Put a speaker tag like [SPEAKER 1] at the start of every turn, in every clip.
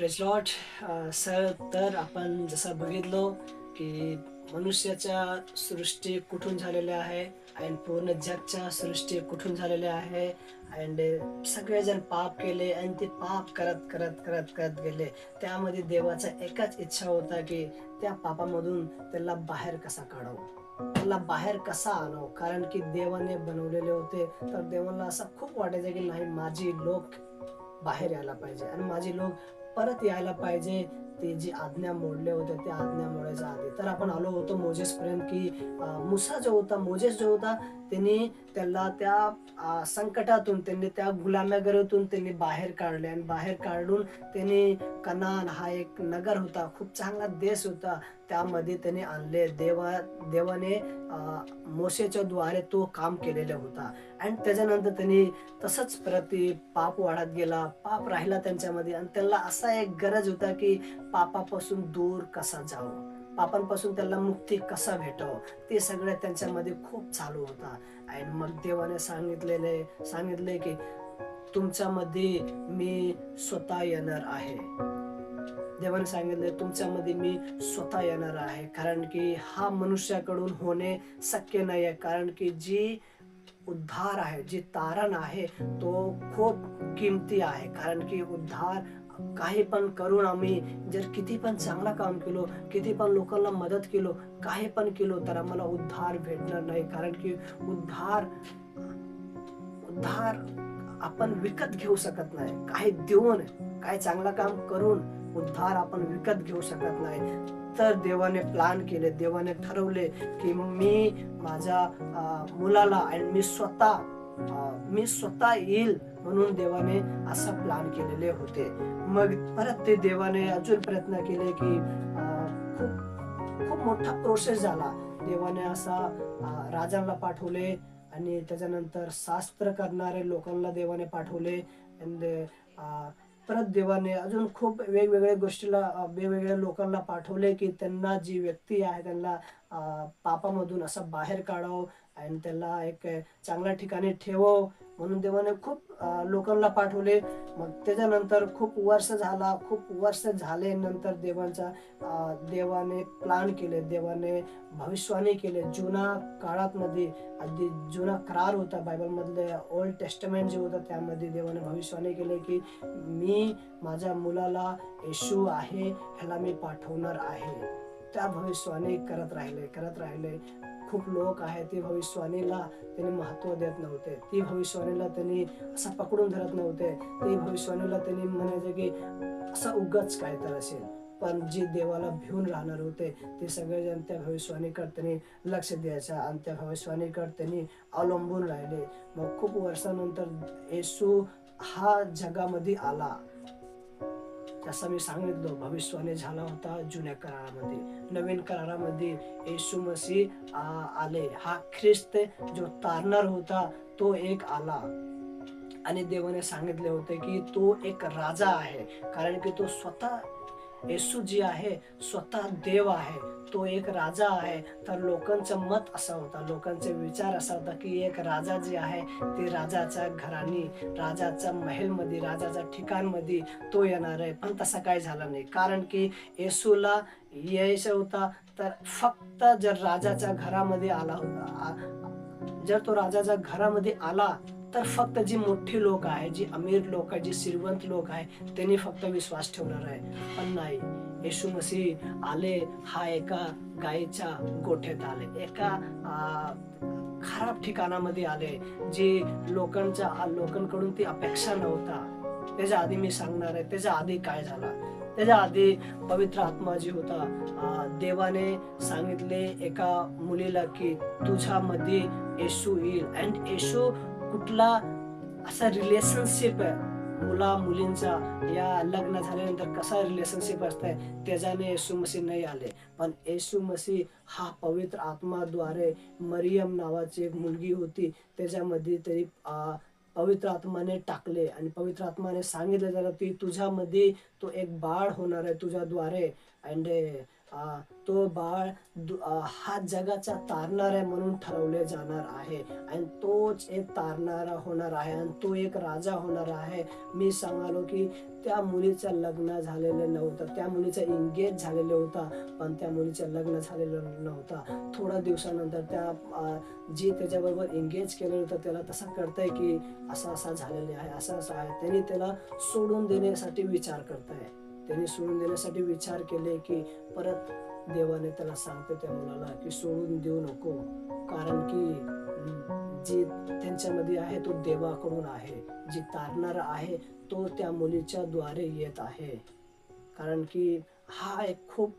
[SPEAKER 1] Praise Lord. Sir, तर आपण जसं बघितलो की मनुष्याच्या सृष्टी कुठून झालेल्या आहे आणि पूर्ण जगच्या सृष्टी कुठून झालेल्या आहे. अँड सगळेजण पाप केले आणि ते पाप करत करत करत करत गेले. त्यामध्ये देवाचा एकच इच्छा होता की त्या पापामधून त्याला बाहेर कसा काढावं, त्याला बाहेर कसा आणावं. कारण की देवाने बनवलेले होते, तर देवाला असं खूप वाटायचं की नाही, माझी लोक बाहेर यायला पाहिजे आणि माझे लोक परत यायला पाहिजे. ते जी आज्ञा मोडले होते त्या आज्ञा मोडायच्या आधी तर आपण आलो होतो मोजेस पर्यंत की मुसा जो होता, मोजेस जो होता, त्यांनी त्याला त्या संकटातून, त्यांनी त्या गुलामगिरीतून त्यांनी बाहेर काढले आणि बाहेर काढून त्यांनी कनान हा एक नगर होता, खूप चांगला देश होता, त्यामध्ये त्यांनी आणले. देवाने मोशेच्या द्वारे तो काम केलेला होता. आणि त्याच्यानंतर त्यांनी तसंच प्रति पाप वाढत गेला, पाप राहिला त्यांच्यामध्ये आणि त्यांना असा एक गरज होता की पापापासून दूर कसा जावं, पापांपासून त्याला मुक्ती कसा भेटावं, ते सगळं त्यांच्यामध्ये खूप चालू होता. आणि मग देवाने सांगितले की तुमच्यामध्ये मी स्वतः येणार आहे. देवाने सांगितले तुमच्यामध्ये मी स्वतः येणार आहे, कारण की हा मनुष्याकडून होणे शक्य नाही आहे. कारण की जी उद्धार आहे, जी तारण आहे, तो खूप किमती आहे. कारण की उद्धार काही पण करून आम्ही जर किती पण चांगला काम केलो, किती पण लोकांना मदत केलो, काही पण केलो, तर आम्हाला उद्धार भेटणार नाही. कारण की उद्धार उद्धार आपण विकत घेऊ शकत नाही. काही देऊन, काही चांगला काम करून उद्धार आपण विकत घेऊ शकत नाही. तर देवाने प्लान केले, देवाने ठरवले की मी माझ्या मुलाला आणि मी स्वतः येईल म्हणून देवाने असा प्लान केलेले होते. मग परत ते देवाने अजून प्रयत्न केले की खूप खूप मोठा प्रोसेस झाला. देवाने असा राजांना पाठवले आणि त्याच्यानंतर शास्त्र करणारे लोकांना देवाने पाठवले. and, परत देवाने अजून खूप वेगवेगळ्या गोष्टीला वेगवेगळ्या लोकांना पाठवले की त्यांना, जी व्यक्ती आहे त्यांना पापामधून असं बाहेर काढावं आणि त्याला एक चांगल्या ठिकाणी ठेवावं म्हणून देवाने खूप लोकांना पाठवले. मग त्याच्यानंतर खूप वर्ष झाले नंतर देवाने प्लान केले, देवाने भविष्यवाणी केले. जुना काळात मध्ये आधी जुना करार होता, बायबल मधले ओल्ड टेस्टमेंट जे होतं, त्यामध्ये देवाने भविष्यवाणी केले की मी माझ्या मुलाला येशू आहे, ह्याला मी पाठवणार आहे. त्या भविष्यवाणी करत राहिले. खूप लोक आहेत ते भविष्यवाणीला त्यांनी महत्व देत नव्हते, ती भविष्यवाणीला त्यांनी असं पकडून धरत नव्हते. ती भविष्यवाणीला त्यांनी म्हणायचे की असं उगाच काय तर असेल. पण जे देवाला भिवून राहणार होते ते सगळेजण त्या भविष्यवाणीकडे त्यांनी लक्ष द्यायचं आणि त्या भविष्यवाणीकडे त्यांनी अवलंबून राहिले. मग खूप वर्षानंतर येशू हा जगामध्ये आला. जसं मी सांगितलं, भविष्यवाणी झाला होता जुन्या करारामध्ये. नवीन करारामध्ये येशू मसीह आले. हा ख्रिस्त जो तारणार होता तो एक आला आणि देवाने सांगितले होते की तो एक राजा आहे. कारण की तो स्वतः, येशू जी आहे, स्वतः देव आहे, तो एक राजा आहे. तर लोकांचं मत असा होता, लोकांचे विचार असा होता की एक राजा जे आहे ते राजाच्या घराणी, राजाच्या महलमध्ये, राजाच्या ठिकाणमध्ये तो येणार आहे. पण तसं काय झालं नाही. कारण की येशूला यायचं होता तर फक्त जर राजाच्या घरामध्ये आला होता, जर तो राजाच्या घरामध्ये आला तर फक्त जी मोठी लोक आहे, जी अमीर लोक आहे, जी श्रीमंत लोक आहे, त्यांनी फक्त विश्वास ठेवणार आहे. पण नाही, येशू मसीह आले हा एका गायीच्या गोठ्यात आले, एका खराब ठिकाणामध्ये आले, जे लोकांकडून ती अपेक्षा नव्हता. त्याच्या आधी मी सांगणार आहे त्याच्या आधी काय झाला. त्याच्या आधी पवित्र आत्मा जी होता, देवाने सांगितले एका मुलीला की तुझ्यामध्ये येशू येईल. अँड येशू कुठला असा रिलेशनशिप आहे मुला मुलींचा, या लग्न झाल्यानंतर कसा रिलेशनशिप असतंय, त्याच्याने येशू मसीह नाही आले. पण येशू मसीह हा पवित्र आत्माद्वारे, मरियम नावाची एक मुलगी होती त्याच्यामध्ये तरी पवित्र आत्माने टाकले आणि पवित्र आत्माने सांगितलं जरा की तुझ्यामध्ये तो एक बाळ होणार आहे तुझ्याद्वारे. अँड तो बाळ हा जगाचा तारणार आहे म्हणून ठरवले जाणार आहे आणि तोच एक तारणारा होणार आहे आणि तो एक राजा होणार आहे. मी सांगालो की त्या मुलीचं लग्न झालेलं नव्हतं, त्या मुलीचं एंगेज झालेलं होता, पण त्या मुलीचं लग्न झालेलं नव्हता. थोड्या दिवसानंतर त्या जी त्याच्याबरोबर एंगेज केलेलं होतं त्याला तसं कळतंय की असं झालेलं आहे, असं आहे. त्यांनी त्याला सोडून देण्यासाठी विचार करताय. त्यांनी सोडून देण्यासाठी विचार केले की परत देवाने त्याला सांगते त्या मुलाला की सोडून देऊ नको, कारण की जी त्यांच्यामध्ये आहे तो देवाकडून आहे, जी तारणारा आहे तो त्या मुलीच्या द्वारे येत आहे. कारण की हा एक खूप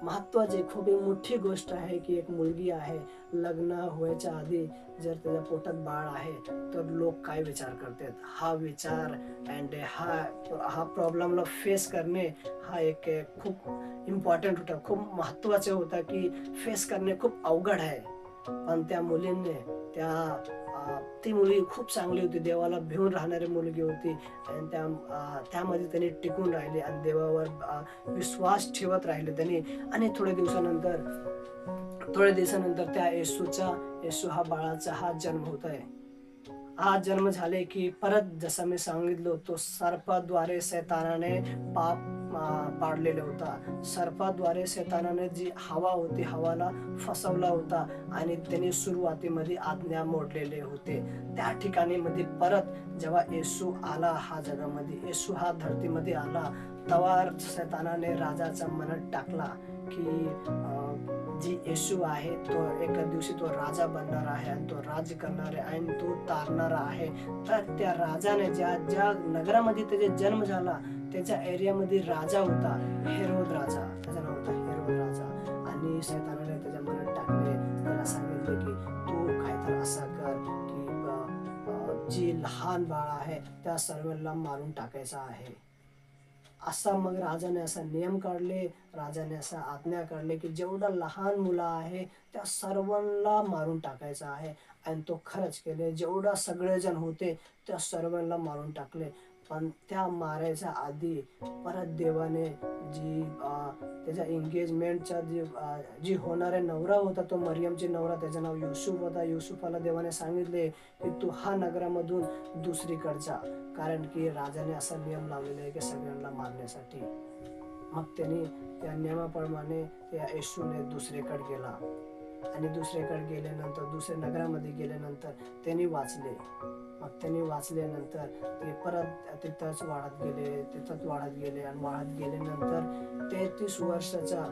[SPEAKER 1] महत्वाची, खूप एक मोठी गोष्ट आहे की एक मुलगी आहे, लग्न व्हायच्या आधी जर त्याच्या पोटात बाळ आहे तर लोक काय विचार करतात, हा विचार अँड हा प्रॉब्लेमला फेस करणे हा एक खूप इम्पॉर्टंट होता, खूप महत्वाचा होता की फेस करणे खूप अवघड आहे. पण त्या मुलीने ती मुलगी खूप चांगली होती, देवाला भिवून राहणारी मुलगी होती आणि त्यामध्ये त्यांनी टिकून राहिले आणि देवावर विश्वास ठेवत राहिले त्यांनी. आणि थोड्या दिवसानंतर त्या येशू हा बाळाचा हा जन्म होत आहे. हा जन्म झाले की परत जसं मी सांगितलं तो सर्पाद्वारे शैतानाने पाप पाडलेला होता. सर्पाद्वारे शैतानाने जी हवा होती हवाला फसवला होता आणि त्यांनी सुरुवातीमध्ये आज्ञा मोडलेले होते. त्या ठिकाणी मध्ये परत जेव्हा येशू आला हा जगामध्ये, येशू हा धरतीमध्ये आला, तेव्हा शैतानाने राजाचा मनात टाकला की जी येशू आहे तो एका दिवशी तो राजा बनणार आहे आणि तो राज्य करणार आहे आणि तो तारणारा आहे. तर त्या राजाने ज्या नगरामध्ये त्याचा जन्म झाला त्याच्या एरियामध्ये राजा होता, हेरोद राजा, त्याचं नाव होतं हेरोद राजा. आणि शैतानाने त्याच्या मनात टाकले, त्याला सांगितले की तू काहीतरी असं कर की जी लहान बाळ आहे त्या सर्वांना मारून टाकायचं आहे. असा मग राजाने असा नियम काढले, राजाने असा आज्ञा काढले की जेवढा लहान मुलं आहे त्या सर्वांना मारून टाकायचं आहे. आणि तो खरंच केले, जेवढा सगळेजण होते त्या सर्वांना मारून टाकले. पण त्या मारायच्या आधी परत देवाने त्याच्या एंगेजमेंटचा जी होणारा नवरा होता तो मरियमचे नवरा, त्याचं नाव युसुफ होता. युसुफाला देवाने सांगितले की तू हा नगरामधून दुसरीकडे जा, कारण की राजाने असा नियम लावलेला आहे की सगळ्यांना मारण्यासाठी. मग त्यांनी त्या नियमाप्रमाणे त्या येशूने दुसरीकडे गेला आणि दुसरीकडे गेल्यानंतर दुसऱ्या नगरामध्ये गेल्यानंतर त्यांनी वाचले. मग त्यांनी वाचल्यानंतर ते परत तिथंच वाढत गेले आणि वाढत गेल्यानंतर 30 वर्षाचा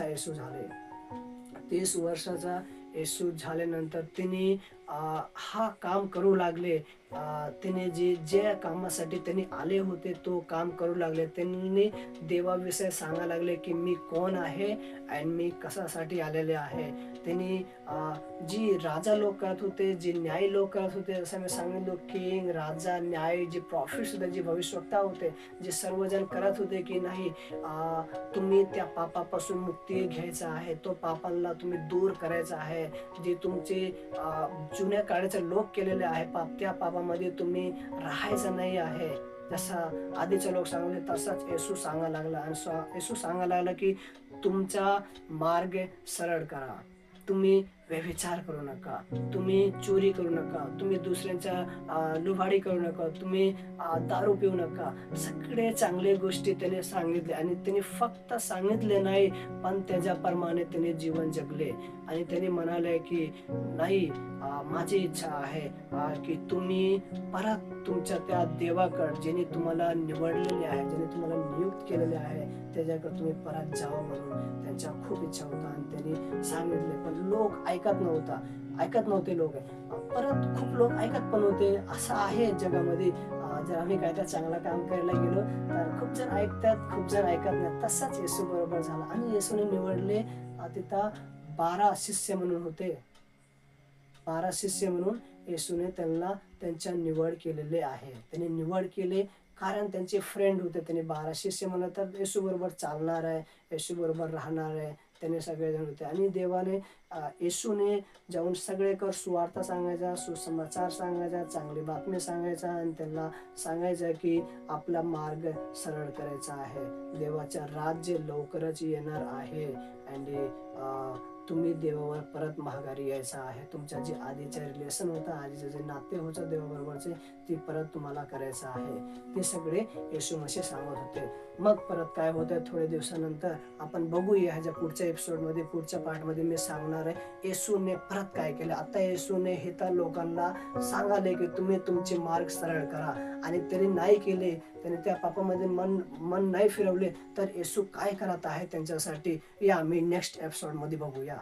[SPEAKER 1] येशू झाले. 30 वर्षाचा येशू झाल्यानंतर त्यांनी हा काम करू लागले. त्यांनी जे कामासाठी त्यांनी आले होते तो काम करू लागले. त्यांनी देवाविषयी सांगायला लागले की मी कोण आहे आणि मी कशासाठी आलेले आहे. त्यांनी जी राजा लोक करत होते, जे न्याय लोक करत होते, जसं मी सांगितलं किंग, राजा, न्याय, जे प्रॉफिट्स होते, जे भविष्यवक्ता होते, जे सर्वजण करत होते की नाही तुम्ही त्या पापापासून मुक्ती घ्यायचा आहे, तो पापांना तुम्ही दूर करायचा आहे. जे तुमचे जुन्या काळाचे लोक केलेले आहे पाप, त्या पापामध्ये तुम्ही राहायचं नाही आहे. जसं आधीचे लोक सांगले तसाच येशू सांगायला लागला. आणि येशू सांगायला लागला की तुमचा मार्ग सरळ करा, तुम्ही व्यभिचार करू नका, तुम्ही चोरी करू नका, तुम्ही दुसऱ्यांच्या लुबाडी करू नका, तुम्ही दारू पिऊ नका. सगळे चांगले गोष्टी त्याने सांगितले आणि त्यांनी फक्त सांगितले नाही पण त्याच्याप्रमाणे त्याने जीवन जगले. आणि त्याने म्हणाले की नाही, माझी इच्छा आहे की तुम्ही परत तुमच्या त्या देवाकडे ज्याने तुम्हाला निवडलेले आहे, ज्याने तुम्हाला नियुक्त केलेले आहे त्याच्याकडे तुम्ही परत जावं म्हणून त्यांच्या खूप इच्छा होता. आणि त्यांनी सांगितले पण लोक ऐकत नव्हते लोक. परत खूप लोक ऐकत पण होते. असं आहे जगामध्ये, जर आम्ही काहीतरी चांगलं काम करायला गेलो तर खूप जण ऐकतात, खूप जण ऐकत नाही. तसाच येशू बरोबर झाला. आणि येशूने निवडले तिथं 12 शिष्य म्हणून होते. 12 शिष्य म्हणून येशूने त्यांना त्यांच्या निवड केलेले आहे. त्यांनी निवड केले कारण त्यांचे फ्रेंड होते. त्यांनी 12 शिष्य म्हणलं तर येशू बरोबर चालणार आहे, येशू बरोबर राहणार आहे, त्याने सगळेजण होते. आणि देवाने येशूने जाऊन सगळेकर सुवार्ता सांगायचा, सुसमाचार सांगायचा, चांगली बातमी सांगायचा आणि त्यांना सांगायचं की आपला मार्ग सरळ करायचा आहे. देवाचे राज्य लवकरच येणार आहे आणि तुम्ही देवावर परत माघारी यायचं आहे. तुमच्या जे आधीचे रिलेशन होतं, आधीचे जे नाते होतं देवाबरोबरचे, ते परत तुम्हाला करायचं आहे. ते सगळे येशू मसीह सांगत होते. मग परत काय होतं थोड्या दिवसानंतर आपण बघूया ह्याच्या पुढच्या एपिसोडमध्ये, पुढच्या पार्टमध्ये मी सांगणार आहे येशूने परत काय केलं. आता येशूने हे तर लोकांना सांगाले की तुम्ही तुमचे मार्ग सरळ करा, आणि तरी नाही केले, त्याने त्या पापामध्ये मन नाही फिरवले, तर येशू काय करत आहे त्यांच्यासाठी या आम्ही नेक्स्ट एपिसोडमध्ये बघूया.